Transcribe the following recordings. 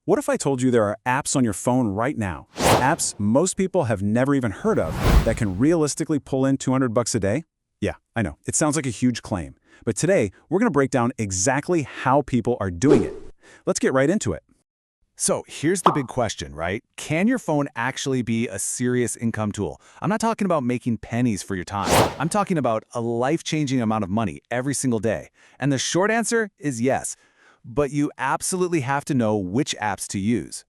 What if I told you there are apps on your phone right now? Apps most people have never even heard of that can realistically pull in $200 a day? Yeah, I know, it sounds like a huge claim. But today, we're going to break down exactly how people are doing it. Let's get right into it. So here's the big question, right? Can your phone actually be a serious income tool? I'm not talking about making pennies for your time. I'm talking about a life-changing amount of money every single day. And the short answer is yes. But you absolutely have to know which apps to use.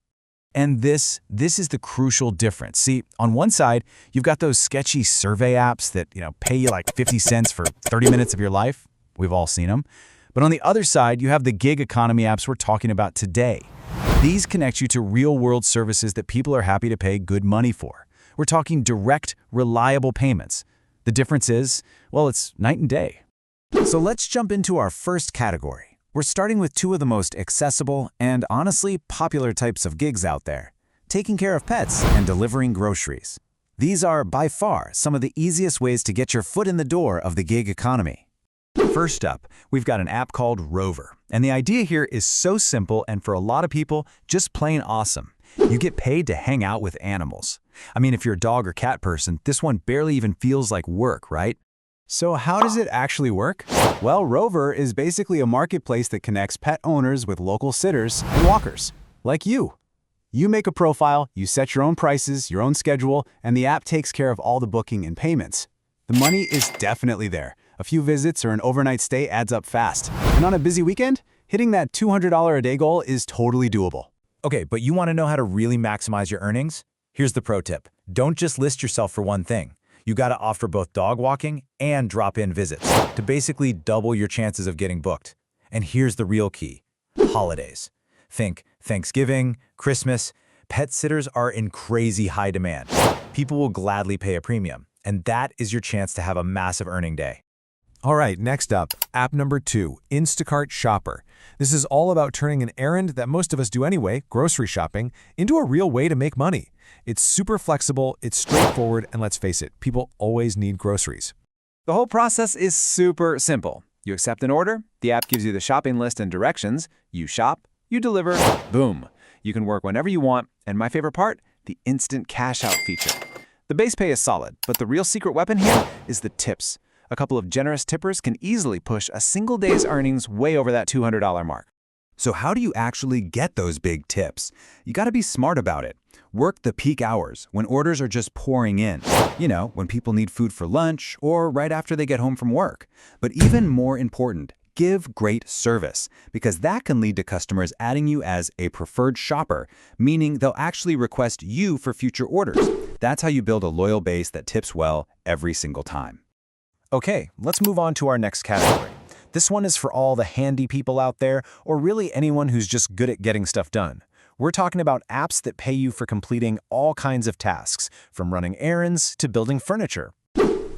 And this is the crucial difference. See, on one side, you've got those sketchy survey apps that, pay you like 50 cents for 30 minutes of your life. We've all seen them. But on the other side, you have the gig economy apps we're talking about today. These connect you to real-world services that people are happy to pay good money for. We're talking direct, reliable payments. The difference is, well, it's night and day. So let's jump into our first category. We're starting with two of the most accessible and honestly popular types of gigs out there, taking care of pets and delivering groceries. These are, by far, some of the easiest ways to get your foot in the door of the gig economy. First up, we've got an app called Rover. And the idea here is so simple and for a lot of people, just plain awesome. You get paid to hang out with animals. I mean, if you're a dog or cat person, this one barely even feels like work, right? So how does it actually work? Well, Rover is basically a marketplace that connects pet owners with local sitters and walkers, like you. You make a profile, you set your own prices, your own schedule, and the app takes care of all the booking and payments. The money is definitely there. A few visits or an overnight stay adds up fast. And on a busy weekend, hitting that $200 a day goal is totally doable. Okay, but you want to know how to really maximize your earnings? Here's the pro tip. Don't just list yourself for one thing. You got to offer both dog walking and drop-in visits to basically double your chances of getting booked. And here's the real key. Holidays. Think Thanksgiving, Christmas. Pet sitters are in crazy high demand. People will gladly pay a premium, and that is your chance to have a massive earning day. All right, next up, app number 2, Instacart Shopper. This is all about turning an errand that most of us do anyway, grocery shopping, into a real way to make money. It's super flexible, it's straightforward, and let's face it, people always need groceries. The whole process is super simple. You accept an order, the app gives you the shopping list and directions, you shop, you deliver, boom. You can work whenever you want, and my favorite part, the instant cash out feature. The base pay is solid, but the real secret weapon here is the tips. A couple of generous tippers can easily push a single day's earnings way over that $200 mark. So how do you actually get those big tips? You got to be smart about it. Work the peak hours, when orders are just pouring in. When people need food for lunch or right after they get home from work. But even more important, give great service, because that can lead to customers adding you as a preferred shopper, meaning they'll actually request you for future orders. That's how you build a loyal base that tips well every single time. Okay, let's move on to our next category. This one is for all the handy people out there, or really anyone who's just good at getting stuff done. We're talking about apps that pay you for completing all kinds of tasks, from running errands to building furniture.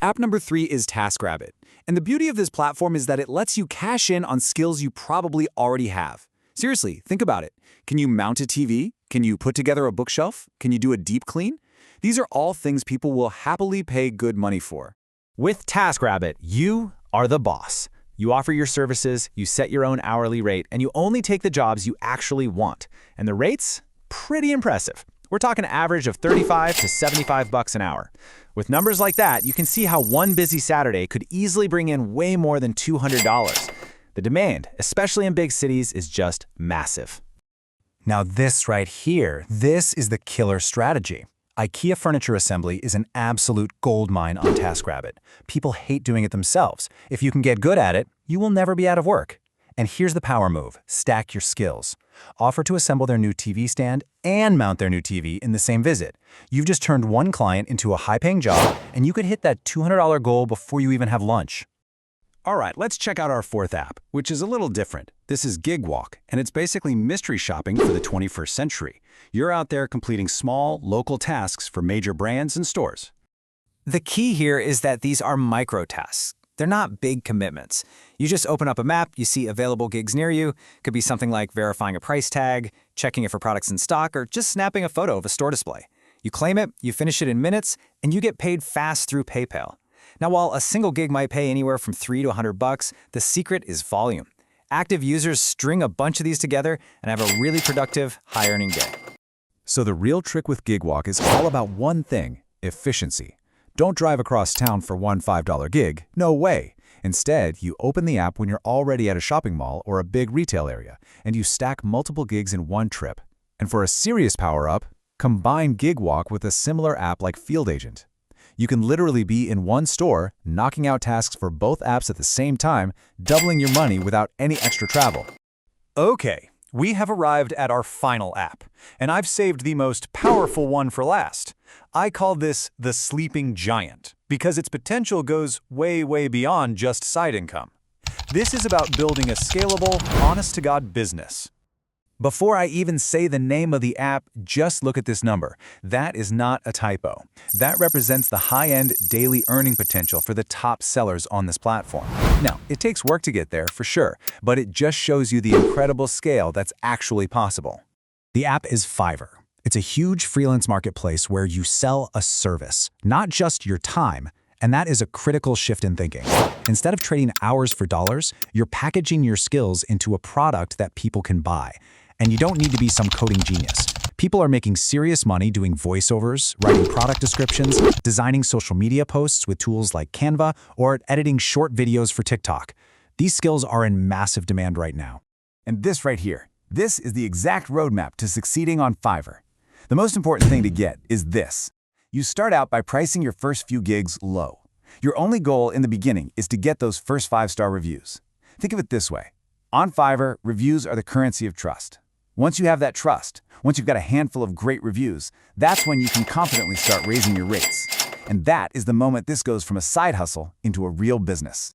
App number 3 is TaskRabbit. And the beauty of this platform is that it lets you cash in on skills you probably already have. Seriously, think about it. Can you mount a TV? Can you put together a bookshelf? Can you do a deep clean? These are all things people will happily pay good money for. With TaskRabbit, you are the boss. You offer your services, you set your own hourly rate, and you only take the jobs you actually want. And the rates? Pretty impressive. We're talking an average of $35 to $75 an hour. With numbers like that, you can see how one busy Saturday could easily bring in way more than $200. The demand, especially in big cities, is just massive. Now this right here, this is the killer strategy. IKEA furniture assembly is an absolute goldmine on TaskRabbit. People hate doing it themselves. If you can get good at it, you will never be out of work. And here's the power move: stack your skills. Offer to assemble their new TV stand and mount their new TV in the same visit. You've just turned one client into a high-paying job, and you could hit that $200 goal before you even have lunch. All right, let's check out our fourth app, which is a little different. This is GigWalk, and it's basically mystery shopping for the 21st century. You're out there completing small, local tasks for major brands and stores. The key here is that these are micro tasks. They're not big commitments. You just open up a map, you see available gigs near you. Could be something like verifying a price tag, checking if a product's in stock, or just snapping a photo of a store display. You claim it, you finish it in minutes, and you get paid fast through PayPal. Now, while a single gig might pay anywhere from $3 to $100, the secret is volume. Active users string a bunch of these together and have a really productive, high-earning day. So the real trick with GigWalk is all about one thing: efficiency. Don't drive across town for one $5 gig. No way. Instead, you open the app when you're already at a shopping mall or a big retail area, and you stack multiple gigs in one trip. And for a serious power-up, combine GigWalk with a similar app like Field Agent. You can literally be in one store, knocking out tasks for both apps at the same time, doubling your money without any extra travel. Okay, we have arrived at our final app, and I've saved the most powerful one for last. I call this the sleeping giant because its potential goes way, way beyond just side income. This is about building a scalable, honest-to-God business. Before I even say the name of the app, just look at this number. That is not a typo. That represents the high-end daily earning potential for the top sellers on this platform. Now, it takes work to get there, for sure, but it just shows you the incredible scale that's actually possible. The app is Fiverr. It's a huge freelance marketplace where you sell a service, not just your time, and that is a critical shift in thinking. Instead of trading hours for dollars, you're packaging your skills into a product that people can buy. And you don't need to be some coding genius. People are making serious money doing voiceovers, writing product descriptions, designing social media posts with tools like Canva, or editing short videos for TikTok. These skills are in massive demand right now. And this right here, this is the exact roadmap to succeeding on Fiverr. The most important thing to get is this. You start out by pricing your first few gigs low. Your only goal in the beginning is to get those first 5-star reviews. Think of it this way. On Fiverr, reviews are the currency of trust. Once you have that trust, once you've got a handful of great reviews, that's when you can confidently start raising your rates. And that is the moment this goes from a side hustle into a real business.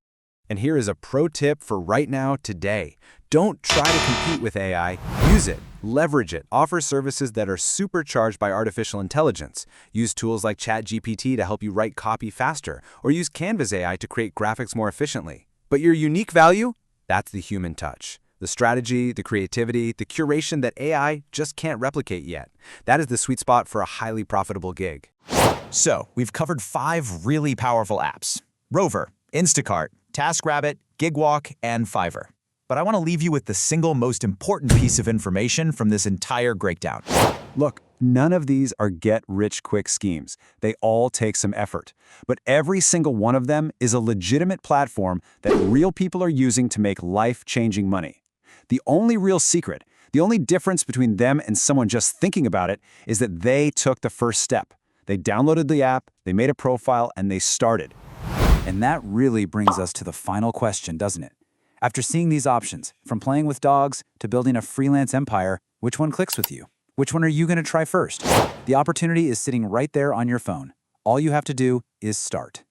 And here is a pro tip for right now, today. Don't try to compete with AI. Use it, leverage it, offer services that are supercharged by artificial intelligence. Use tools like ChatGPT to help you write copy faster, or use Canva's AI to create graphics more efficiently. But your unique value? That's the human touch. The strategy, the creativity, the curation that AI just can't replicate yet. That is the sweet spot for a highly profitable gig. So, we've covered 5 really powerful apps: Rover, Instacart, TaskRabbit, GigWalk, and Fiverr. But I want to leave you with the single most important piece of information from this entire breakdown. Look, none of these are get-rich-quick schemes. They all take some effort. But every single one of them is a legitimate platform that real people are using to make life-changing money. The only real secret, the only difference between them and someone just thinking about it, is that they took the first step. They downloaded the app, they made a profile, and they started. And that really brings us to the final question, doesn't it? After seeing these options, from playing with dogs to building a freelance empire, which one clicks with you? Which one are you going to try first? The opportunity is sitting right there on your phone. All you have to do is start.